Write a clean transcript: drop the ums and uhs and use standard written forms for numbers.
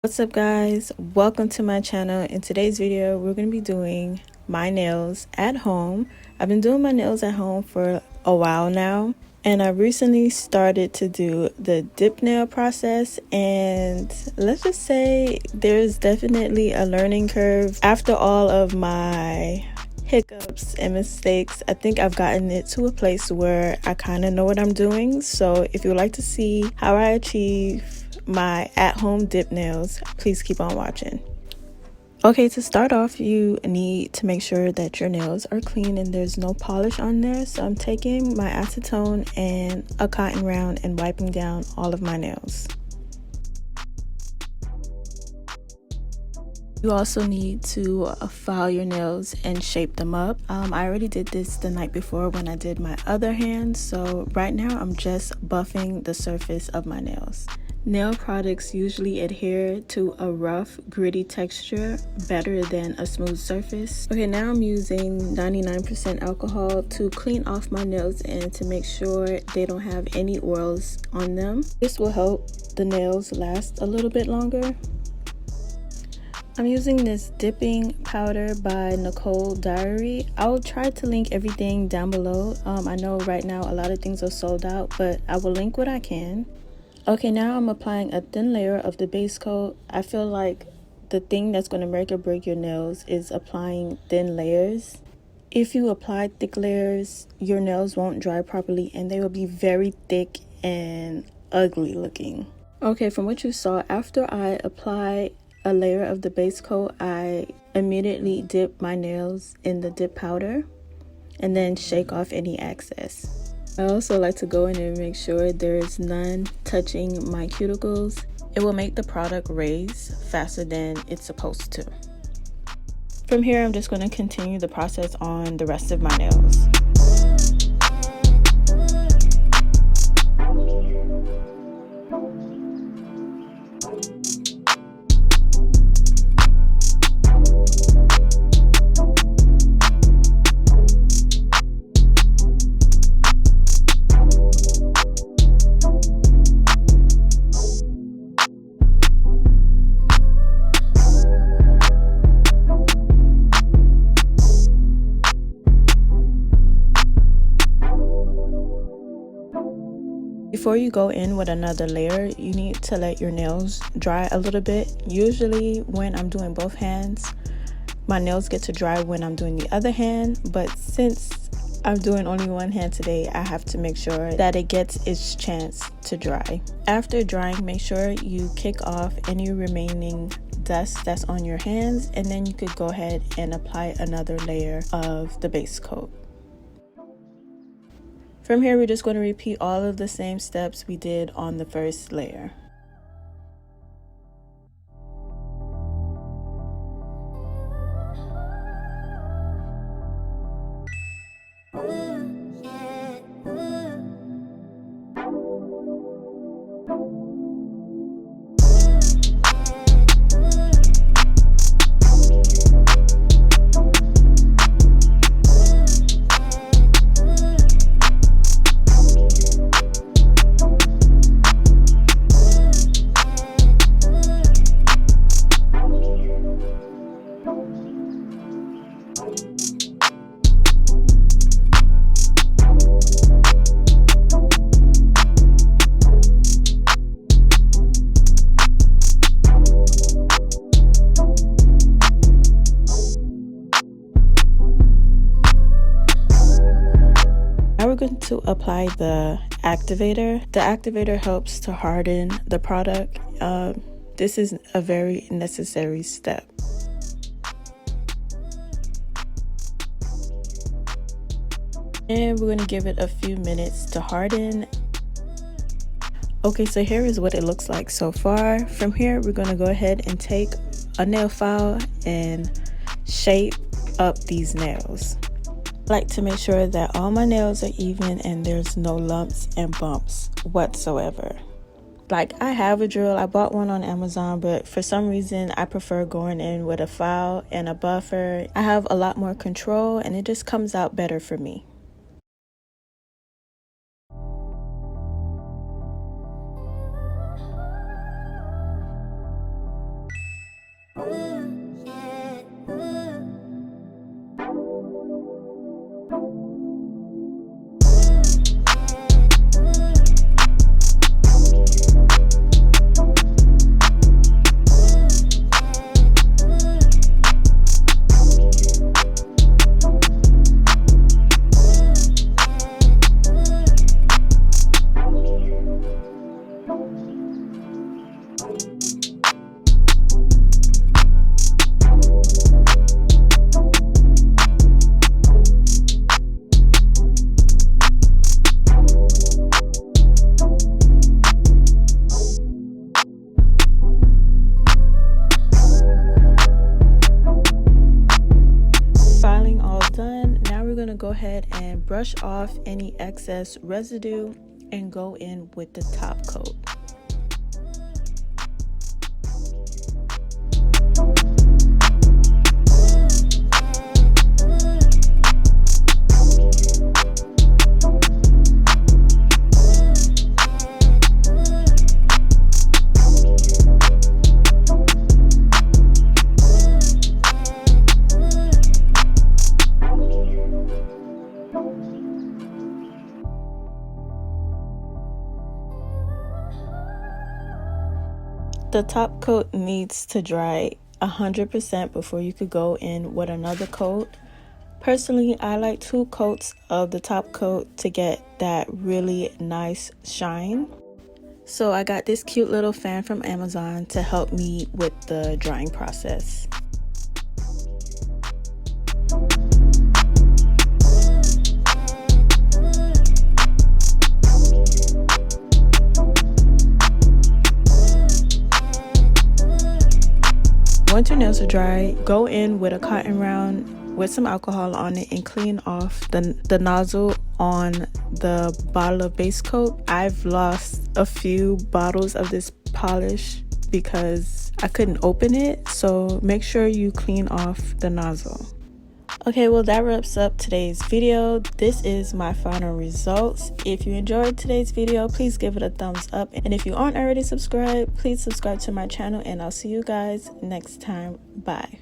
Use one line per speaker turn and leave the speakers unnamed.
What's up guys, welcome to my channel. In today's video we're going to be doing my nails at home. I've been doing my nails at home for a while now, and I recently started to do the dip nail process, and let's just say there's definitely a learning curve. After all of my hiccups and mistakes, I think I've gotten it to a place where I kind of know what I'm doing. So if you would like to see how I achieve my at-home dip nails, please keep on watching. Okay, to start off, you need to make sure that your nails are clean and there's no polish on there. So I'm taking my acetone and a cotton round and wiping down all of my nails. You also need to file your nails and shape them up. I already did this the night before when I did my other hand, so right now I'm just buffing the surface of my nails. Nail products usually adhere to a rough, gritty texture better than a smooth surface. Okay, now I'm using 99% alcohol to clean off my nails and to make sure they don't have any oils on them. This will help the nails last a little bit longer. I'm using this dipping powder by Nicole Diary. I'll try to link everything down below. I know right now a lot of things are sold out, but I will link what I can. Okay, now I'm applying a thin layer of the base coat. I feel like the thing that's going to make or break your nails is applying thin layers. If you apply thick layers, your nails won't dry properly and they will be very thick and ugly looking. Okay, from what you saw, after I apply a layer of the base coat, I immediately dip my nails in the dip powder and then shake off any excess. I also like to go in and make sure there is none touching my cuticles. It will make the product raise faster than it's supposed to. From here, I'm just going to continue the process on the rest of my nails. Before you go in with another layer, you need to let your nails dry a little bit. Usually when I'm doing both hands, my nails get to dry when I'm doing the other hand, but since I'm doing only one hand today, I have to make sure that it gets its chance to dry. After drying, make sure you kick off any remaining dust that's on your hands, and then you could go ahead and apply another layer of the base coat. From here, we're just going to repeat all of the same steps we did on the first layer. Now we're going to apply the activator. The activator helps to harden the product. This is a very necessary step. And we're going to give it a few minutes to harden. Okay, so here is what it looks like so far. From here, we're going to go ahead and take a nail file and shape up these nails. I like to make sure that all my nails are even and there's no lumps and bumps whatsoever. Like, I have a drill, I bought one on Amazon, but for some reason I prefer going in with a file and a buffer. I have a lot more control and it just comes out better for me. go ahead and brush off any excess residue and go in with the top coat. The top coat needs to dry 100% before you could go in with another coat. Personally, I like 2 coats of the top coat to get that really nice shine. So I got this cute little fan from Amazon to help me with the drying process. Once your nails are dry, go in with a cotton round with some alcohol on it and clean off the nozzle on the bottle of base coat. I've lost a few bottles of this polish because I couldn't open it, so make sure you clean off the nozzle. Okay, well that wraps up today's video. This is my final results. If you enjoyed today's video, please give it a thumbs up. And if you aren't already subscribed, please subscribe to my channel, and I'll see you guys next time. Bye.